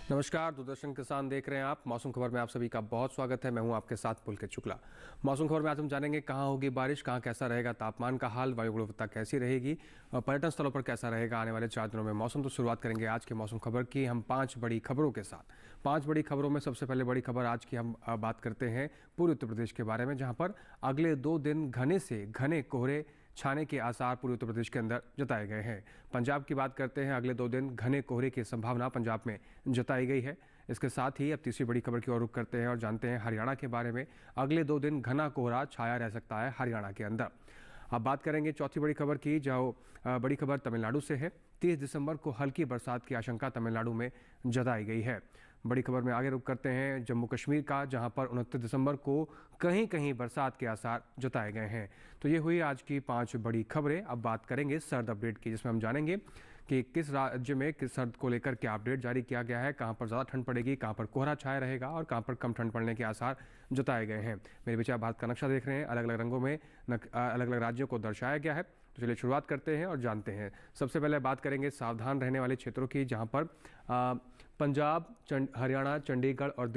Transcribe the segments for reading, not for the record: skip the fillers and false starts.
नमस्कार, दूरदर्शन किसान देख रहे हैं आप। मौसम खबर में आप सभी का बहुत स्वागत है। मैं हूं आपके साथ पुलकित शुक्ला। मौसम खबर में आज हम जानेंगे कहां होगी बारिश, कहां कैसा रहेगा तापमान का हाल, वायु गुणवत्ता कैसी रहेगी और पर्यटन स्थलों पर कैसा रहेगा आने वाले 4 दिनों में मौसम। तो शुरुआत करेंगे आज के मौसम खबर की हम 5 बड़ी खबरों के साथ। 5 बड़ी खबरों में सबसे पहले बड़ी खबर आज की हम बात करते हैं पूर्वी उत्तर प्रदेश के बारे में, जहाँ पर अगले 2 दिन घने से घने कोहरे छाने के आसार पूर्वी उत्तर प्रदेश के अंदर जताए गए हैं। पंजाब की बात करते हैं, अगले 2 दिन घने कोहरे की संभावना पंजाब में जताई गई है। इसके साथ ही अब तीसरी बड़ी खबर की ओर रुख करते हैं और जानते हैं हरियाणा के बारे में। अगले 2 दिन घना कोहरा छाया रह सकता है हरियाणा के अंदर। अब बात करेंगे चौथी बड़ी खबर की, जो बड़ी खबर तमिलनाडु से है। 30 दिसंबर को हल्की बरसात की आशंका तमिलनाडु में जताई गई है। बड़ी खबर में आगे रुख करते हैं जम्मू कश्मीर का, जहां पर 29 दिसंबर को कहीं कहीं बरसात के आसार जताए गए हैं। तो ये हुई आज की 5 बड़ी खबरें। अब बात करेंगे सर्द अपडेट की, जिसमें हम जानेंगे कि किस राज्य में किस सर्द को लेकर क्या अपडेट जारी किया गया है, कहां पर ज़्यादा ठंड पड़ेगी, कहां पर कोहरा छाया रहेगा और कहां पर कम ठंड पड़ने के आसार जताए गए हैं। मेरे पीछे आप भारत का नक्शा देख रहे हैं, अलग अलग रंगों में अलग अलग राज्यों को दर्शाया गया है। तो चलिए शुरुआत करते हैं और जानते हैं। सबसे पहले बात करेंगे सावधान रहने वाले क्षेत्रों की, जहां पर पंजाब, हरियाणा, चंडीगढ़ और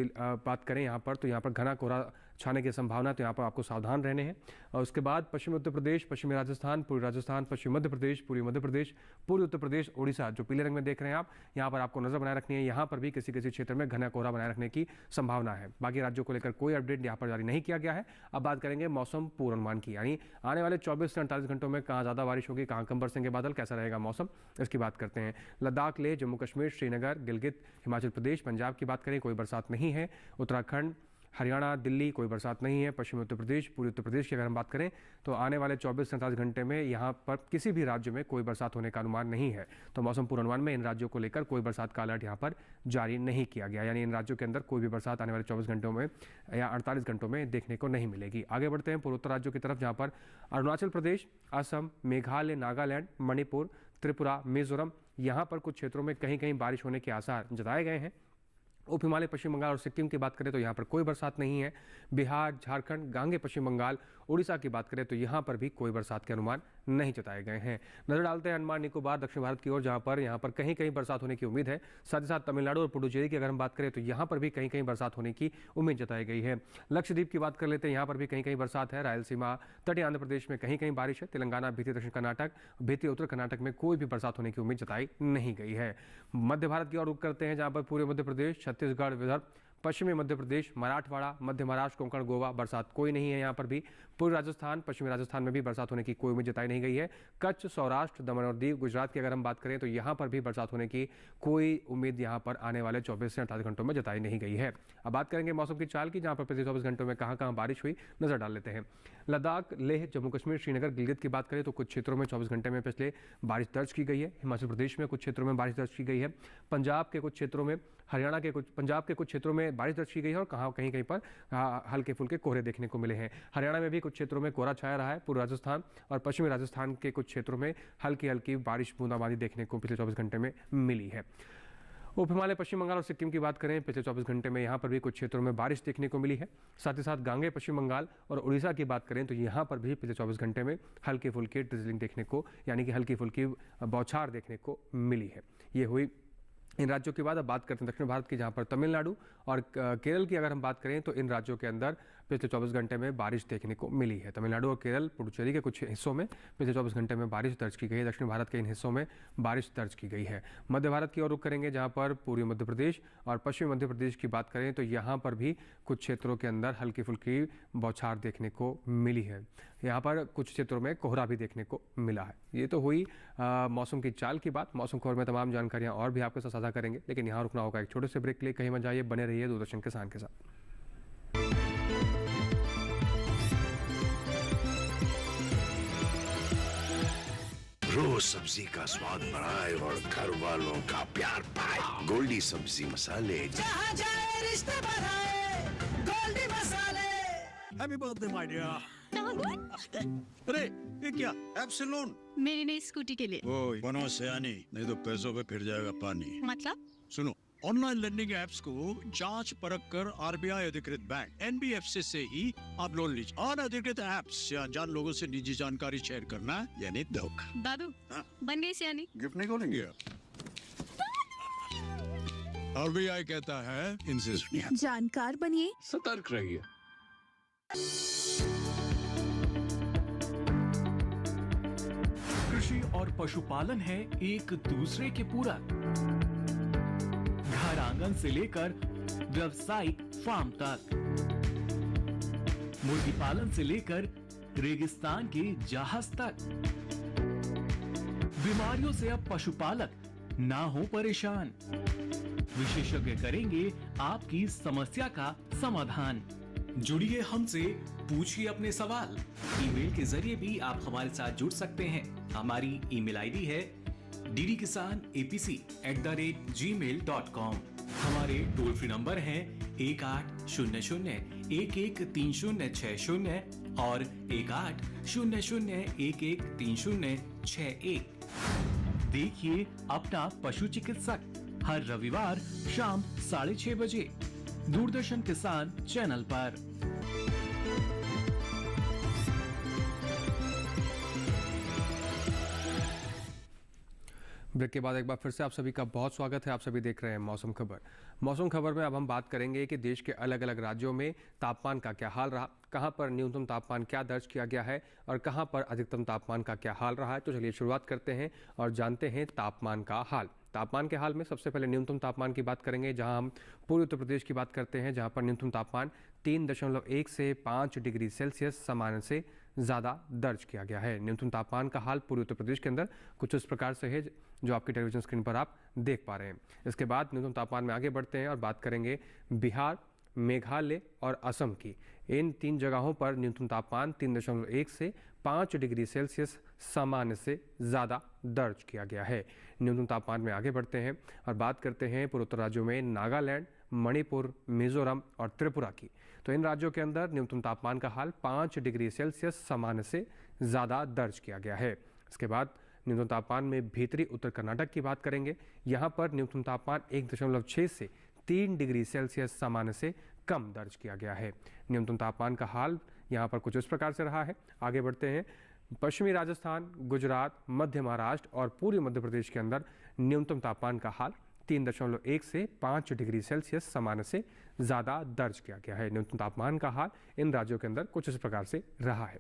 बात करें यहाँ पर, तो यहाँ पर घना कोहरा छाने की संभावना, तो यहाँ पर आपको सावधान रहने हैं। और उसके बाद पश्चिमी उत्तर प्रदेश, पश्चिमी राजस्थान, पूर्वी राजस्थान, पश्चिमी मध्य प्रदेश, पूर्वी मध्य प्रदेश, पूर्वी उत्तर प्रदेश, उड़ीसा, जो पीले रंग में देख रहे हैं आप, यहाँ पर आपको नजर बनाए रखनी है। यहाँ पर भी किसी किसी क्षेत्र में घना कोहरा बनाए रखने की संभावना है। बाकी राज्यों को लेकर कोई अपडेट यहाँ पर जारी नहीं किया गया है। अब बात करेंगे मौसम पूर्वानुमान की, यानी आने वाले 24 से 48 घंटों में कहाँ ज़्यादा बारिश होगी, कहाँ कम बरसेंगे बादल, कैसा रहेगा मौसम, इसकी बात करते हैं। लद्दाख, लेह, जम्मू कश्मीर, श्रीनगर, गिलगित, हिमाचल प्रदेश, पंजाब की बात करें कोई बरसात नहीं है। उत्तराखंड, हरियाणा, दिल्ली कोई बरसात नहीं है। पश्चिमी उत्तर प्रदेश, पूर्वी उत्तर प्रदेश की अगर हम बात करें तो आने वाले 24 से 48 घंटे में यहाँ पर किसी भी राज्य में कोई बरसात होने का अनुमान नहीं है। तो मौसम पूर्वानुमान में इन राज्यों को लेकर कोई बरसात का अलर्ट यहाँ पर जारी नहीं किया गया, यानी इन राज्यों के अंदर कोई भी बरसात आने वाले 24 घंटों में या 48 घंटों में देखने को नहीं मिलेगी। आगे बढ़ते हैं पूर्वोत्तर राज्यों की तरफ, जहाँ पर अरुणाचल प्रदेश, असम, मेघालय, नागालैंड, मणिपुर, त्रिपुरा, मिजोरम, यहाँ पर कुछ क्षेत्रों में कहीं कहीं बारिश होने के आसार जताए गए हैं। उप हिमालय पश्चिम बंगाल और सिक्किम की बात करें तो यहाँ पर कोई बरसात नहीं है। बिहार, झारखंड, गांगे पश्चिम बंगाल, उड़ीसा की बात करें तो यहाँ पर भी कोई बरसात के अनुमान नहीं जताए गए हैं। नजर डालते हैं अंडमान निकोबार, दक्षिण भारत की ओर, जहाँ पर कहीं कहीं बरसात होने की उम्मीद है। साथ ही साथ तमिलनाडु और पुडुचेरी की अगर हम बात करें तो यहाँ पर भी कहीं कहीं बरसात होने की उम्मीद जताई गई है। लक्षद्वीप की बात कर लेते हैं, यहाँ पर भी कहीं कहीं बरसात है। रायलसीमा, तटीय आंध्र प्रदेश में कहीं कहीं बारिश है। तेलंगाना, भीती दक्षिण कर्नाटक, भीती उत्तर कर्नाटक में कोई भी बरसात होने की उम्मीद जताई नहीं गई है। मध्य भारत की ओर रुख करते हैं, जहाँ पर पूर्वी मध्य प्रदेश, छत्तीसगढ़, विदर्भ, पश्चिमी मध्य प्रदेश, मराठवाड़ा, मध्य महाराष्ट्र, कोंकण, गोवा, बरसात कोई नहीं है यहाँ पर भी। पूर्वी राजस्थान, पश्चिमी राजस्थान में भी बरसात होने की कोई उम्मीद जताई नहीं गई है। कच्छ, सौराष्ट्र, दमन और दीव, गुजरात की अगर हम बात करें तो यहाँ पर भी बरसात होने की कोई उम्मीद यहाँ पर आने वाले 24 से 48 घंटों में जताई नहीं गई है। अब बात करेंगे मौसम की चाल की, जहाँ पर पिछले 24 घंटों में कहाँ कहाँ बारिश हुई, नजर डाल लेते हैं। लद्दाख, लेह, जम्मू कश्मीर, श्रीनगर, गिलगित की बात करें तो कुछ क्षेत्रों में 24 घंटे में पिछले बारिश दर्ज की गई है। हिमाचल प्रदेश में कुछ क्षेत्रों में बारिश दर्ज की गई है। पंजाब के कुछ क्षेत्रों में, हरियाणा के पंजाब के कुछ क्षेत्रों में बारिश दर्ज की गई है और कहीं कहीं पर हल्के फुल्के कोहरे देखने को मिले हैं। हरियाणा में भी कुछ क्षेत्रों में कोहरा छाया रहा है। पूर्व राजस्थान और पश्चिमी राजस्थान के कुछ क्षेत्रों में हल्की हल्की बारिश, बूंदाबांदी देखने को पिछले 24 घंटे में मिली है। उप हिमालय पश्चिम बंगाल और सिक्किम की बात करें, पिछले 24 घंटे में यहाँ पर भी कुछ क्षेत्रों में बारिश देखने को मिली है। साथ ही साथ गांगे पश्चिम बंगाल और उड़ीसा की बात करें तो यहाँ पर भी पिछले 24 घंटे में हल्की फुल्की ड्रिजलिंग देखने को, यानी कि हल्की फुल्की बौछार देखने को मिली है। ये हुई इन राज्यों के बाद अब बात करते हैं दक्षिण भारत की, जहां पर तमिलनाडु और केरल की अगर हम बात करें तो इन राज्यों के अंदर पिछले 24 घंटे में बारिश देखने को मिली है। तमिलनाडु और केरल, पुडुचेरी के कुछ हिस्सों में पिछले 24 घंटे में बारिश दर्ज की गई है। दक्षिण भारत के इन हिस्सों में बारिश दर्ज की गई है। मध्य भारत की ओर रुख करेंगे, जहाँ पर पूर्वी मध्य प्रदेश और पश्चिमी मध्य प्रदेश की बात करें तो यहाँ पर भी कुछ क्षेत्रों के अंदर हल्की फुल्की बौछार देखने को मिली है। यहाँ पर कुछ क्षेत्रों में कोहरा भी देखने को मिला है। ये तो हुई मौसम की चाल की बात। मौसम खबर में तमाम जानकारियाँ और भी आपके साथ साझा करेंगे, लेकिन यहाँ रुकना होगा एक छोटे से ब्रेक के लिए। कहीं मत जाइए, बने रहिए दूरदर्शन किसान के साथ। रोज सब्जी का स्वाद बढ़ाए और घर वालों का प्यार पाए। गोल्डी सब्जी मसाले, जहाँ जाए रिश्ते बढ़ाए, गोल्डी मसाले। Happy birthday my dear. अरे ये क्या, ऐप से लोन? मेरी नई स्कूटी के लिए। ओए बनो सयानी, नहीं तो पैसों पे फिर जाएगा पानी। मतलब? सुनो, ऑनलाइन लर्निंग ऐप्स को जांच परख कर आरबीआई अधिकृत बैंक एनबीएफसी से ही आप लोन लीजिए। अनधिकृत ऐप्स या अनजान लोगों से निजी जानकारी शेयर करना यानी धोखा। दादू, हाँ? बन गई सियानी। गिफ्ट नहीं खोलेंगे? आरबीआई कहता है इनसे सुनिए। जानकार बनिए, सतर्क रहिए। कृषि और पशुपालन है एक दूसरे के पूरक। घर आंगन से लेकर व्यावसायिक फार्म तक, मुर्गी पालन से लेकर रेगिस्तान के जहाज तक। बीमारियों से अब पशुपालक ना हो परेशान। विशेषज्ञ करेंगे आपकी समस्या का समाधान। जुड़िए हमसे, पूछिए अपने सवाल। ईमेल के जरिए भी आप हमारे साथ जुड़ सकते हैं। हमारी ईमेल आईडी है ddkisanapc@gmail.com। हमारे टोल फ्री नंबर हैं 1800-113060 और 1800-113061। देखिए अपना पशु चिकित्सक हर रविवार शाम 6:30 बजे दूरदर्शन किसान चैनल पर। ब्रेक के बाद एक बार फिर से आप सभी का बहुत स्वागत है। आप सभी देख रहे हैं मौसम खबर। मौसम खबर में अब हम बात करेंगे कि देश के अलग अलग राज्यों में तापमान का क्या हाल रहा, कहां पर न्यूनतम तापमान क्या दर्ज किया गया है और कहां पर अधिकतम तापमान का क्या हाल रहा है। तो चलिए शुरुआत करते हैं और जानते हैं तापमान का हाल। तापमान के हाल में सबसे पहले न्यूनतम तापमान की बात करेंगे, जहां हम पूर्वी उत्तर प्रदेश की बात करते हैं, जहां पर न्यूनतम तापमान 3.1 से 5 डिग्री सेल्सियस सामान्य से ज़्यादा दर्ज किया गया है। न्यूनतम तापमान का हाल पूर्वी उत्तर प्रदेश के अंदर कुछ इस प्रकार से है जो आपकी टेलीविजन स्क्रीन पर आप देख पा रहे हैं। इसके बाद न्यूनतम तापमान में आगे बढ़ते हैं और बात करेंगे बिहार, मेघालय और असम की। इन 3 जगहों पर न्यूनतम तापमान 3.1 से 5 डिग्री सेल्सियस सामान्य से ज़्यादा दर्ज किया गया है। न्यूनतम तापमान में आगे बढ़ते हैं और बात करते हैं पूर्वोत्तर राज्यों में नागालैंड, मणिपुर, मिजोरम और त्रिपुरा की। तो इन राज्यों के अंदर न्यूनतम तापमान का हाल 5 डिग्री सेल्सियस सामान्य से ज़्यादा दर्ज किया गया है। इसके बाद न्यूनतम तापमान में भीतरी उत्तर कर्नाटक की बात करेंगे। यहाँ पर न्यूनतम तापमान 1.6 से 3 डिग्री सेल्सियस सामान्य से कम दर्ज किया गया है। न्यूनतम तापमान का हाल यहाँ पर कुछ इस प्रकार से रहा है। आगे बढ़ते हैं। पश्चिमी राजस्थान, गुजरात, मध्य महाराष्ट्र और पूर्वी मध्य प्रदेश के अंदर न्यूनतम तापमान का हाल 3.1 से 5 डिग्री सेल्सियस सामान्य से ज़्यादा दर्ज किया गया है। न्यूनतम तापमान का हाल इन राज्यों के अंदर कुछ इस प्रकार से रहा है।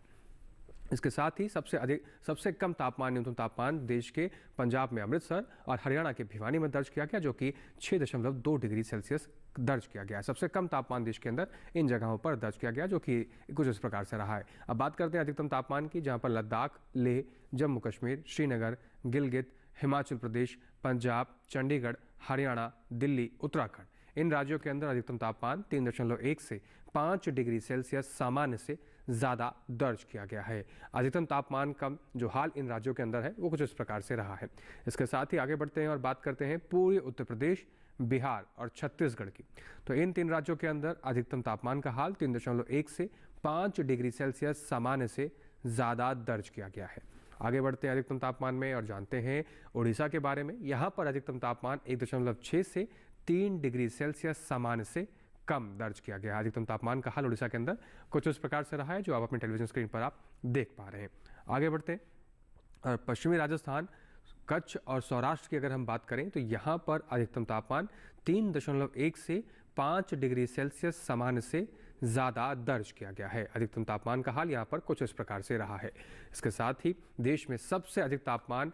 इसके साथ ही सबसे कम तापमान न्यूनतम तापमान देश के पंजाब में अमृतसर और हरियाणा के भिवानी में दर्ज किया गया, जो कि 6.2 डिग्री सेल्सियस दर्ज किया गया है। सबसे कम तापमान देश के अंदर इन जगहों पर दर्ज किया गया, जो कि कुछ इस प्रकार से रहा है। अब बात करते हैं अधिकतम तापमान की, जहां पर लद्दाख, लेह, जम्मू कश्मीर, श्रीनगर, गिलगित, हिमाचल प्रदेश, पंजाब, चंडीगढ़, हरियाणा, दिल्ली, उत्तराखंड, इन राज्यों के अंदर अधिकतम तापमान 3.1 से 5 डिग्री सेल्सियस सामान्य से ज़्यादा दर्ज किया गया है। अधिकतम तापमान का जो हाल इन राज्यों के अंदर है वो कुछ इस प्रकार से रहा है। इसके साथ ही आगे बढ़ते हैं और बात करते हैं पूर्वी उत्तर प्रदेश, बिहार और छत्तीसगढ़ की। तो इन 3 राज्यों के अंदर अधिकतम तापमान का हाल 3.1 से 5 डिग्री सेल्सियस सामान्य से ज़्यादा दर्ज किया गया है। आगे बढ़ते हैं अधिकतम तापमान में और जानते हैं उड़ीसा के बारे में। यहाँ पर अधिकतम तापमान 1.6 से 3 डिग्री सेल्सियस सामान्य से कम दर्ज किया गया है। अधिकतम तापमान का हाल उड़ीसा के अंदर कुछ इस प्रकार से रहा है, जो आप अपने टेलीविजन स्क्रीन पर आप देख पा रहे हैं। आगे बढ़ते हैं और पश्चिमी राजस्थान, कच्छ और सौराष्ट्र की अगर हम बात करें तो यहाँ पर अधिकतम तापमान 3.1 से 5 डिग्री सेल्सियस सामान्य से ज़्यादा दर्ज किया गया है। अधिकतम तापमान का हाल यहाँ पर कुछ इस प्रकार से रहा है। इसके साथ ही देश में सबसे अधिक तापमान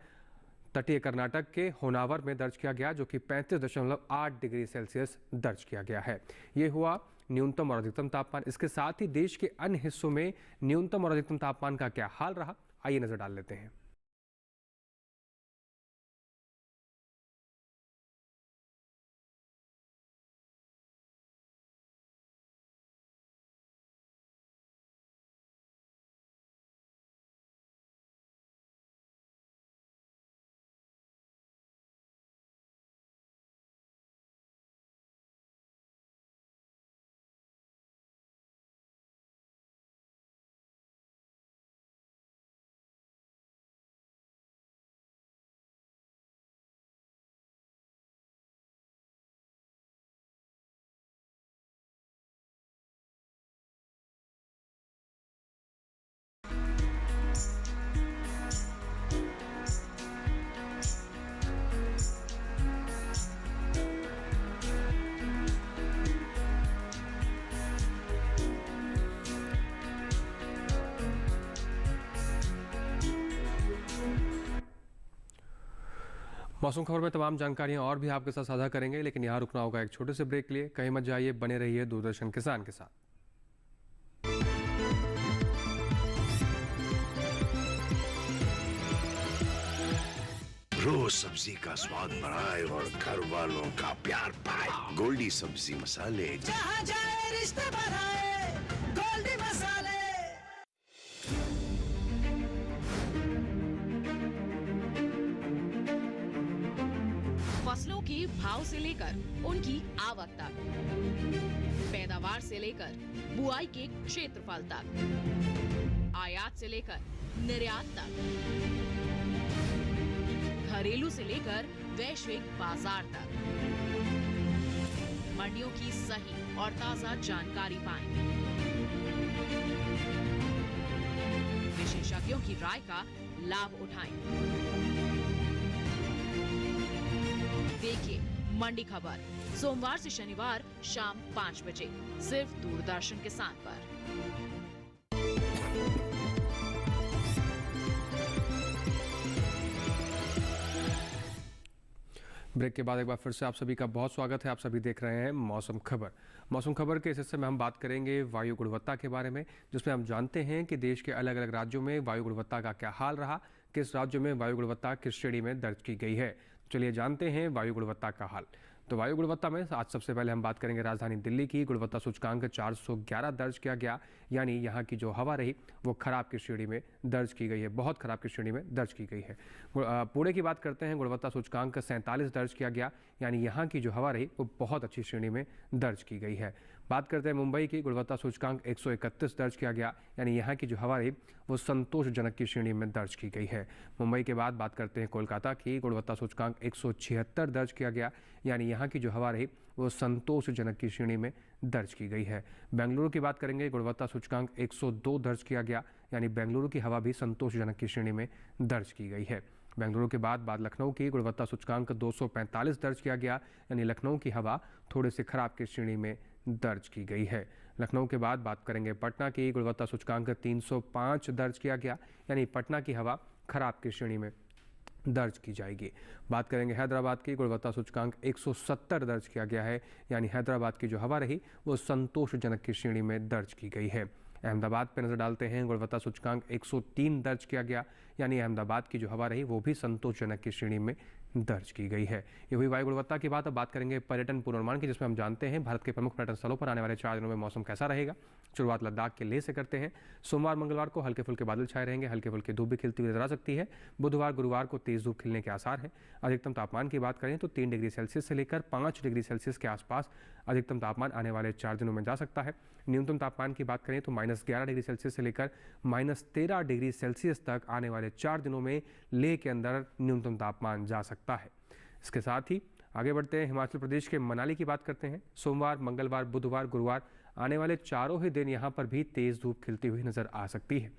तटीय कर्नाटक के होनावर में दर्ज किया गया, जो कि 35.8 डिग्री सेल्सियस दर्ज किया गया है। ये हुआ न्यूनतम और अधिकतम तापमान। इसके साथ ही देश के अन्य हिस्सों में न्यूनतम और अधिकतम तापमान का क्या हाल रहा, आइए नजर डाल लेते हैं। मौसम खबर में तमाम जानकारियां और भी आपके साथ साझा करेंगे, लेकिन यहाँ रुकना होगा एक छोटे से ब्रेक के लिए। कहीं मत जाइए, बने रहिए दूरदर्शन किसान के साथ। रोज सब्जी का स्वाद बढ़ाए और घर वालों का प्यार पाए। गोल्डी सब्जी मसाले। जहाँ जाए रिश्ते बढ़ाए गोल्डी मसाले। फसलों के भाव से लेकर उनकी आवक तक, पैदावार से लेकर बुआई के क्षेत्रफल तक, आयात से लेकर निर्यात तक, घरेलू से लेकर वैश्विक बाजार तक, मंडियों की सही और ताजा जानकारी पाएं। विशेषज्ञों की राय का लाभ उठाएं। देखिए मंडी खबर सोमवार से शनिवार शाम 5 बजे सिर्फ दूरदर्शन किसान पर। ब्रेक के बाद एक बार फिर से आप सभी का बहुत स्वागत है। आप सभी देख रहे हैं मौसम खबर। मौसम खबर के इस हिस्से में हम बात करेंगे वायु गुणवत्ता के बारे में, जिसमें हम जानते हैं कि देश के अलग अलग राज्यों में वायु गुणवत्ता का क्या हाल रहा, किस राज्य में वायु गुणवत्ता किस श्रेणी में दर्ज की गई है। चलिए जानते हैं वायु गुणवत्ता का हाल। तो वायु गुणवत्ता में आज सबसे पहले हम बात करेंगे राजधानी दिल्ली की। गुणवत्ता सूचकांक 411 दर्ज किया गया, यानी यहाँ की जो हवा रही वो खराब की श्रेणी में दर्ज की गई है, बहुत खराब की श्रेणी में दर्ज की गई है। पुणे की बात करते हैं, गुणवत्ता सूचकांक 47 दर्ज किया गया, यानी यहाँ की जो हवा रही वो बहुत अच्छी श्रेणी में दर्ज की गई है। बात करते हैं मुंबई की, गुणवत्ता सूचकांक 131 दर्ज किया गया, यानी यहाँ की जो हवा रही वो संतोषजनक की श्रेणी में दर्ज की गई है। मुंबई के बाद बात करते हैं कोलकाता की, गुणवत्ता सूचकांक 176 दर्ज किया गया, यानी यहाँ की जो हवा रही वो संतोषजनक की श्रेणी में दर्ज की गई है। बेंगलुरु की बात करेंगे, गुणवत्ता सूचकांक 102 दर्ज किया गया, यानी बेंगलुरु की हवा भी संतोषजनक की श्रेणी में दर्ज की गई है। बेंगलुरु के बाद लखनऊ की, गुणवत्ता सूचकांक 245 दर्ज किया गया, यानी लखनऊ की हवा थोड़े से खराब की श्रेणी में दर्ज की गई है। लखनऊ के बाद बात करेंगे पटना की, गुणवत्ता सूचकांक 305 दर्ज किया गया, यानी पटना की हवा खराब की श्रेणी में दर्ज की जाएगी। बात करेंगे हैदराबाद की, गुणवत्ता सूचकांक 170 दर्ज किया गया है, यानी हैदराबाद की जो हवा रही वो संतोषजनक की श्रेणी में दर्ज की गई है। अहमदाबाद पर नजर डालते हैं, गुणवत्ता सूचकांक 103 दर्ज किया गया, यानी अहमदाबाद की जो हवा रही वो भी संतोषजनक की श्रेणी में दर्ज की गई है। ये हुई वायु गुणवत्ता की बात। अब बात करेंगे पर्यटन पूर्वानुमान की, जिसमें हम जानते हैं भारत के प्रमुख पर्यटन स्थलों पर आने वाले 4 दिनों में मौसम कैसा रहेगा। शुरुआत लद्दाख के लेह से करते हैं। सोमवार मंगलवार को हल्के फुल्के बादल छाए रहेंगे, हल्के फुल्के धूप भी खिलती हुई नजर आ सकती है। बुधवार गुरुवार को तेज धूप खिलने के आसार है। अधिकतम तापमान की बात करें तो 3 डिग्री सेल्सियस से लेकर 5 डिग्री सेल्सियस के आसपास अधिकतम तापमान आने वाले 4 दिनों में जा सकता है। न्यूनतम तापमान की बात करें तो -11 डिग्री सेल्सियस से लेकर -13 डिग्री सेल्सियस तक आने वाले 4 दिनों में लेह के अंदर न्यूनतम तापमान जा सकता है। इसके साथ ही आगे बढ़ते हैं, हिमाचल प्रदेश के मनाली की बात करते हैं। सोमवार मंगलवार बुधवार गुरुवार आने वाले चारों ही दिन यहाँ पर भी तेज धूप खिलती हुई नजर आ सकती है।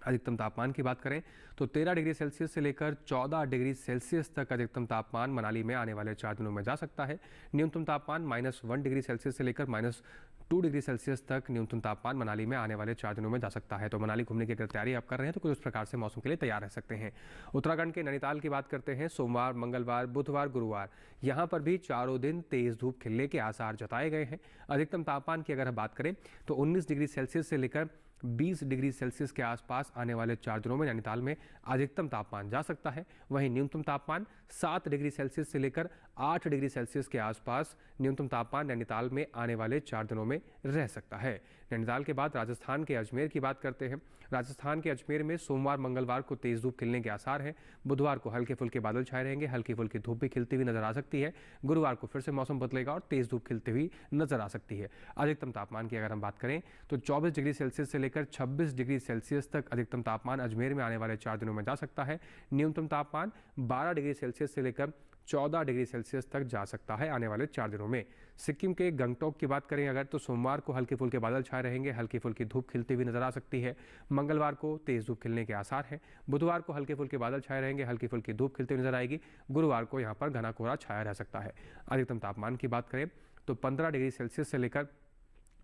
अधिकतम तापमान की बात करें तो 13 डिग्री सेल्सियस से लेकर 14 डिग्री सेल्सियस तक अधिकतम तापमान मनाली में आने वाले 4 दिनों में जा सकता है। न्यूनतम तापमान -1 डिग्री सेल्सियस से लेकर -2 डिग्री सेल्सियस तक न्यूनतम तापमान मनाली में आने वाले 4 दिनों में जा सकता है। तो मनाली घूमने की अगर तैयारी आप कर रहे हैं तो कुछ उस प्रकार से मौसम के लिए तैयार रह सकते हैं। उत्तराखंड के नैनीताल की बात करते हैं। सोमवार मंगलवार बुधवार गुरुवार यहाँ पर भी चारों दिन तेज धूप खिलने के आसार जताए गए हैं। अधिकतम तापमान की अगर हम बात करें तो 19 डिग्री सेल्सियस से लेकर 20 डिग्री सेल्सियस के आसपास आने वाले 4 दिनों में नैनीताल में अधिकतम तापमान जा सकता है। वहीं न्यूनतम तापमान 7 डिग्री सेल्सियस से लेकर 8 डिग्री सेल्सियस के आसपास न्यूनतम तापमान नैनीताल में आने वाले 4 दिनों में रह सकता है। नैनीताल के बाद राजस्थान के अजमेर की बात करते हैं। राजस्थान के अजमेर में सोमवार मंगलवार को तेज धूप खिलने के आसार हैं। बुधवार को हल्के फुल्के बादल छाए रहेंगे, हल्की फुल्की धूप भी खिलती हुई नजर आ सकती है। गुरुवार को फिर से मौसम बदलेगा और तेज धूप खिलती हुई नजर आ सकती है। अधिकतम तापमान की अगर हम बात करें तो 24 डिग्री सेल्सियस से लेकर 26 डिग्री सेल्सियस तक अधिकतम तापमान अजमेर में आने वाले 4 दिनों में जा सकता है। न्यूनतम तापमान 12 डिग्री सेल्सियस से लेकर 14 डिग्री सेल्सियस तक जा सकता है आने वाले 4 दिनों में। सिक्किम के गंगटोक की बात करें अगर तो सोमवार को हल्के फुल्के बादल छाए रहेंगे, हल्की फुल्की धूप खिलती हुई नजर आ सकती है। मंगलवार को तेज धूप खिलने के आसार हैं। बुधवार को हल्के फुल्के बादल छाए रहेंगे, हल्की फुल्की धूप खिलती हुई नजर आएगी। गुरुवार को यहाँ पर घना कोहरा छाया रह सकता है। अधिकतम तापमान की बात करें तो 15 डिग्री सेल्सियस से लेकर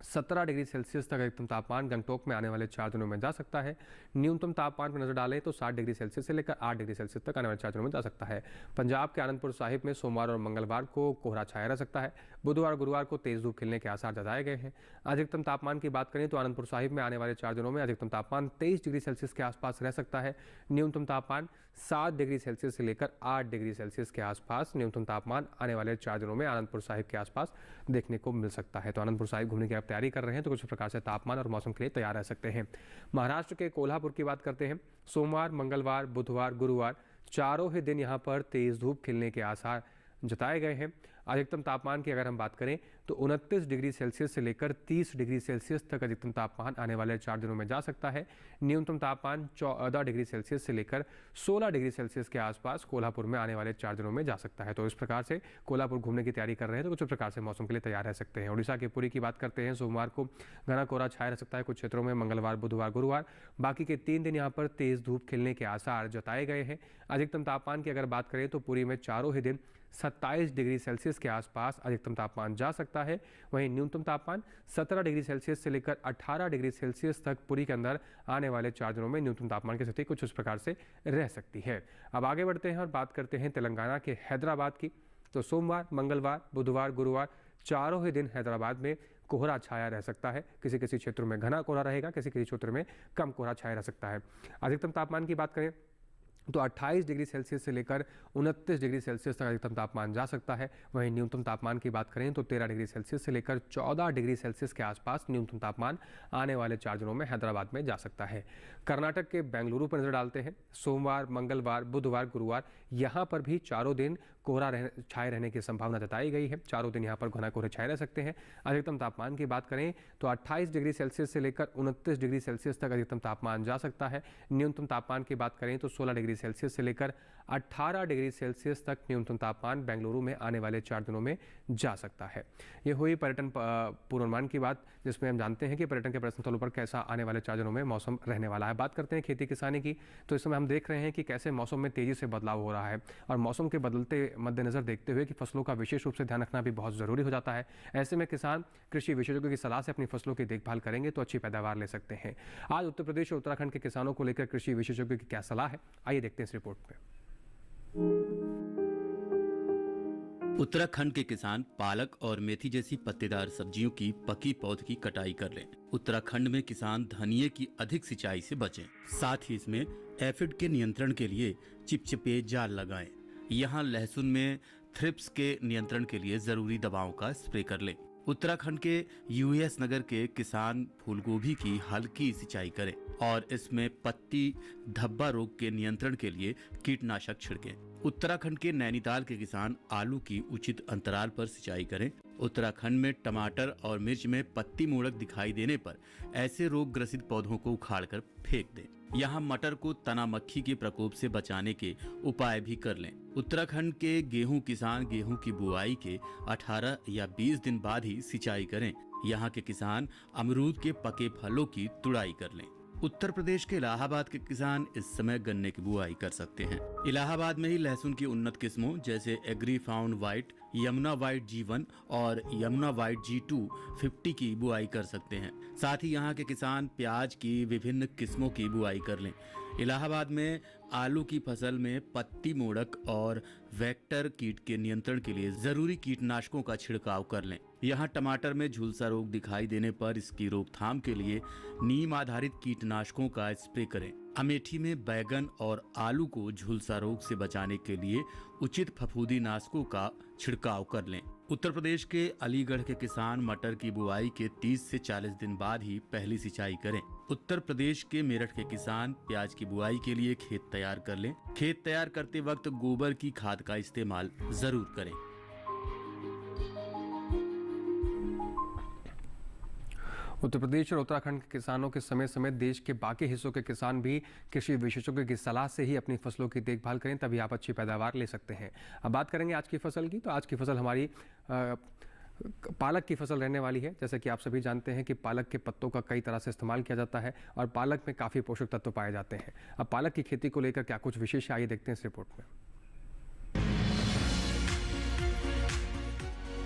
17 डिग्री सेल्सियस तक अधिकतम तापमान गंगटोक में आने वाले 4 दिनों में जा सकता है। न्यूनतम तापमान पर नजर डालें तो 7 डिग्री सेल्सियस से लेकर 8 डिग्री सेल्सियस तक आने वाले 4 दिनों में जा सकता है। पंजाब के आनंदपुर साहिब में सोमवार और मंगलवार को कोहरा छाया रह सकता है। बुधवार और गुरुवार को तेज धूप खिलने के आसार जताए गए हैं। अधिकतम तापमान की बात करें तो आनंदपुर साहिब में आने वाले 4 दिनों में अधिकतम तापमान 23 डिग्री सेल्सियस के आसपास रह सकता है। न्यूनतम तापमान 7 डिग्री सेल्सियस से लेकर 8 डिग्री सेल्सियस के आसपास न्यूनतम तापमान आने वाले 4 दिनों में आनंदपुर साहिब के आसपास देखने को मिल सकता है। तो आनंदपुर साहिब घूमने की आप तैयारी कर रहे हैं तो कुछ प्रकार से तापमान और मौसम के लिए तैयार रह सकते हैं। महाराष्ट्र के कोल्हापुर की बात करते हैं। सोमवार, मंगलवार, बुधवार, गुरुवार चारों ही दिन यहां पर तेज धूप खिलने के आसार जताए गए हैं। अधिकतम तापमान की अगर हम बात करें तो 29 डिग्री सेल्सियस से लेकर 30 डिग्री सेल्सियस तक अधिकतम तापमान आने वाले 4 दिनों में जा सकता है। न्यूनतम तापमान 14 डिग्री सेल्सियस से लेकर 16 डिग्री सेल्सियस के आसपास कोल्हापुर में आने वाले 4 दिनों में जा सकता है। तो इस प्रकार से कोल्हापुर घूमने की तैयारी कर रहे हैं तो कुछ प्रकार से मौसम के लिए तैयार रह सकते हैं। उड़ीसा के पुरी की बात करते हैं। सोमवार को घना कोहरा छाया रह सकता है कुछ क्षेत्रों में। मंगलवार, बुधवार, गुरुवार बाकी के 3 दिन यहाँ पर तेज धूप खिलने के आसार जताए गए हैं। अधिकतम तापमान की अगर बात करें तो पुरी में चारों ही दिन 27 डिग्री सेल्सियस के आसपास अधिकतम तापमान जा सकता है। वहीं न्यूनतम तापमान 17 डिग्री सेल्सियस से लेकर 18 डिग्री सेल्सियस तक पुरी के अंदर आने वाले 4 दिनों में न्यूनतम तापमान की स्थिति कुछ इस प्रकार से रह सकती है। अब आगे बढ़ते हैं और बात करते हैं तेलंगाना के हैदराबाद की। तो सोमवार, मंगलवार, बुधवार, गुरुवार चारों ही दिन हैदराबाद में कोहरा छाया रह सकता है। किसी किसी क्षेत्रों में घना कोहरा रहेगा, किसी किसी क्षेत्र में कम कोहरा छाया रह सकता है। अधिकतम तापमान की बात करें तो 28 डिग्री सेल्सियस से लेकर 29 डिग्री सेल्सियस तक अधिकतम तापमान जा सकता है। वहीं न्यूनतम तापमान की बात करें तो 13 डिग्री सेल्सियस से लेकर 14 डिग्री सेल्सियस के आसपास न्यूनतम तापमान आने वाले 4 दिनों में हैदराबाद में जा सकता है। कर्नाटक के बेंगलुरु पर नजर डालते हैं। सोमवार, मंगलवार, बुधवार, गुरुवार यहाँ पर भी चारों दिन कोहरा छाए रहने की संभावना जताई गई है। चारों दिन यहाँ पर घना कोहरे छाए रह सकते हैं। अधिकतम तापमान की बात करें तो 28 डिग्री सेल्सियस से लेकर 29 डिग्री सेल्सियस तक अधिकतम तापमान जा सकता है। न्यूनतम तापमान की बात करें तो 16 डिग्री सेल्सियस से लेकर 18 डिग्री सेल्सियस तक न्यूनतम तापमान बेंगलुरु में आने वाले 4 दिनों में जा सकता है। ये हुई पर्यटन पूर्वानुमान की बात, जिसमें हम जानते हैं कि पर्यटन के पर्यटन स्थलों पर कैसा आने वाले 4 दिनों में मौसम रहने वाला है। बात करते हैं खेती किसानी की। तो इस समय हम देख रहे हैं कि कैसे मौसम में तेजी से बदलाव हो रहा है और मौसम के बदलते मद्देनजर देखते हुए कि फसलों का विशेष रूप से ध्यान रखना भी बहुत ज़रूरी हो जाता है। ऐसे में किसान कृषि विशेषज्ञों की सलाह से अपनी फसलों की देखभाल करेंगे तो अच्छी पैदावार ले सकते हैं। आज उत्तर प्रदेश और उत्तराखंड के किसानों को लेकर कृषि विशेषज्ञों की क्या सलाह है, आइए देखते हैं इस रिपोर्ट में। उत्तराखंड के किसान पालक और मेथी जैसी पत्तेदार सब्जियों की पकी पौध की कटाई कर लें। उत्तराखंड में किसान धनिये की अधिक सिंचाई से बचें। साथ ही इसमें एफिड के नियंत्रण के लिए चिपचिपे जाल लगाएं। यहाँ लहसुन में थ्रिप्स के नियंत्रण के लिए जरूरी दवाओं का स्प्रे कर लें। उत्तराखंड के यूएस नगर के किसान फूलगोभी की हल्की सिंचाई करें और इसमें पत्ती धब्बा रोग के नियंत्रण के लिए कीटनाशक छिड़कें। उत्तराखंड के नैनीताल के किसान आलू की उचित अंतराल पर सिंचाई करें। उत्तराखंड में टमाटर और मिर्च में पत्ती मोड़क दिखाई देने पर ऐसे रोग ग्रसित पौधों को उखाड़कर फेंक दें। यहाँ मटर को तना मक्खी के प्रकोप से बचाने के उपाय भी कर लें। उत्तराखंड के गेहूं किसान गेहूं की बुआई के 18 या 20 दिन बाद ही सिंचाई करें। यहाँ के किसान अमरूद के पके फलों की तुड़ाई कर लें। उत्तर प्रदेश के इलाहाबाद के किसान इस समय गन्ने की बुआई कर सकते हैं। इलाहाबाद में ही लहसुन की उन्नत किस्मों जैसे Agrifound white, Yamuna white G1 और यमुना व्हाइट G2 50 की बुआई कर सकते हैं। साथ ही यहाँ के किसान प्याज की विभिन्न किस्मों की बुआई कर लें। इलाहाबाद में आलू की फसल में पत्ती मोड़क और वेक्टर कीट के नियंत्रण के लिए जरूरी कीटनाशकों का छिड़काव कर लें। यहाँ टमाटर में झुलसा रोग दिखाई देने पर इसकी रोकथाम के लिए नीम आधारित कीटनाशकों का स्प्रे करें। अमेठी में बैगन और आलू को झुलसा रोग से बचाने के लिए उचित फफूंदी नाशकों का छिड़काव कर लें। उत्तर प्रदेश के अलीगढ़ के किसान मटर की बुआई के 30 से 40 दिन बाद ही पहली सिंचाई करें। उत्तर प्रदेश के मेरठ के किसान प्याज की बुआई के लिए खेत तैयार कर लें। खेत तैयार करते वक्त गोबर की खाद का इस्तेमाल जरूर करें। उत्तर प्रदेश और उत्तराखंड के किसानों के समय समय देश के बाकी हिस्सों के किसान भी कृषि विशेषज्ञों की सलाह से ही अपनी फसलों की देखभाल करें, तभी आप अच्छी पैदावार ले सकते हैं। अब बात करेंगे आज की फसल की। तो आज की फसल हमारी पालक की फसल रहने वाली है। जैसे कि आप सभी जानते हैं कि पालक के पत्तों का कई तरह से इस्तेमाल किया जाता है और पालक में काफ़ी पोषक तत्व पाए जाते हैं। अब पालक की खेती को लेकर क्या कुछ विशेष है, आइए देखते हैं इस रिपोर्ट में।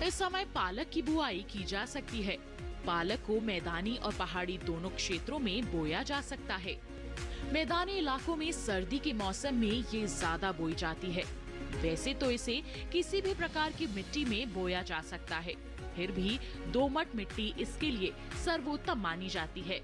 इस समय पालक की बुआई की जा सकती है। पालक को मैदानी और पहाड़ी दोनों क्षेत्रों में बोया जा सकता है। मैदानी इलाकों में सर्दी के मौसम में ये ज्यादा बोई जाती है। वैसे तो इसे किसी भी प्रकार की मिट्टी में बोया जा सकता है, फिर भी दोमट मिट्टी इसके लिए सर्वोत्तम मानी जाती है।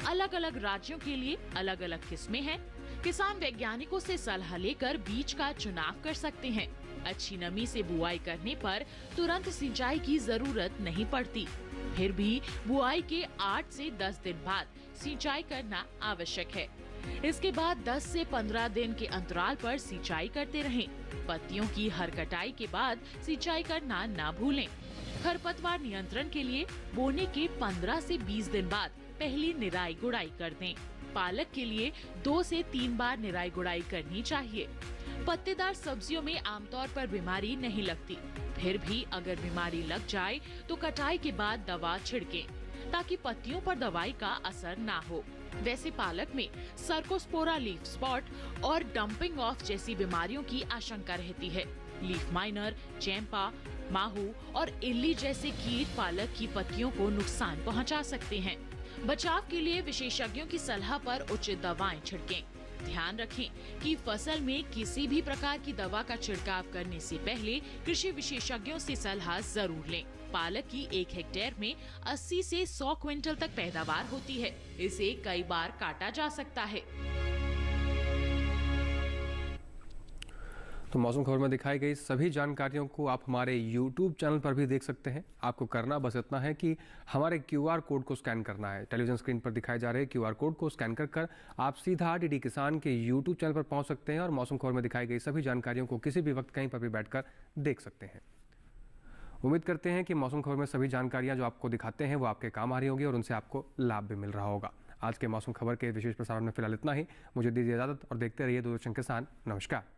अलग अलग राज्यों के लिए अलग अलग किस्में हैं। किसान वैज्ञानिकों से सलाह लेकर बीज का चुनाव कर सकते हैं। अच्छी नमी से बुआई करने पर तुरंत सिंचाई की जरूरत नहीं पड़ती। फिर भी बुआई के 8 से 10 दिन बाद सिंचाई करना आवश्यक है। इसके बाद 10 से 15 दिन के अंतराल पर सिंचाई करते रहें। पत्तियों की हर कटाई के बाद सिंचाई करना ना भूलें। खरपतवार नियंत्रण के लिए बोने के 15 से 20 दिन बाद पहली निराई गुड़ाई कर दें। पालक के लिए 2 से 3 बार निराई गुड़ाई करनी चाहिए। पत्तेदार सब्जियों में आमतौर पर बीमारी नहीं लगती, फिर भी अगर बीमारी लग जाए तो कटाई के बाद दवा छिड़कें ताकि पत्तियों पर दवाई का असर ना हो। वैसे पालक में सर्कोस्पोरा लीफ स्पॉट और डंपिंग ऑफ जैसी बीमारियों की आशंका रहती है। लीफ माइनर, चैंपा, माहू और इल्ली जैसे कीट पालक की पत्तियों को नुकसान पहुंचा सकते हैं। बचाव के लिए विशेषज्ञों की सलाह पर उचित दवाएं छिड़कें। ध्यान रखें कि फसल में किसी भी प्रकार की दवा का छिड़काव करने से पहले कृषि विशेषज्ञों से सलाह जरूर लें। पालक की 1 हेक्टेयर में 80 से 100 क्विंटल तक पैदावार होती है। इसे कई बार काटा जा सकता है। तो मौसम खबर में दिखाई गई सभी जानकारियों को आप हमारे YouTube चैनल पर भी देख सकते हैं। आपको करना बस इतना है कि हमारे QR कोड को स्कैन करना है। टेलीविजन स्क्रीन पर दिखाए जा रहे QR कोड को स्कैन कर आप सीधा डीडी किसान के YouTube चैनल पर पहुंच सकते हैं और मौसम खबर में दिखाई गई सभी जानकारियों को किसी भी वक्त कहीं पर भी बैठकर देख सकते हैं। उम्मीद करते हैं कि मौसम खबर में सभी जानकारियाँ जो आपको दिखाते हैं वो आपके काम आ रही होगी और उनसे आपको लाभ भी मिल रहा होगा। आज के मौसम खबर के विशेष प्रसारण में फिलहाल इतना ही। मुझे दीजिए इजाजत और देखते रहिए दूरदर्शन किसान। नमस्कार।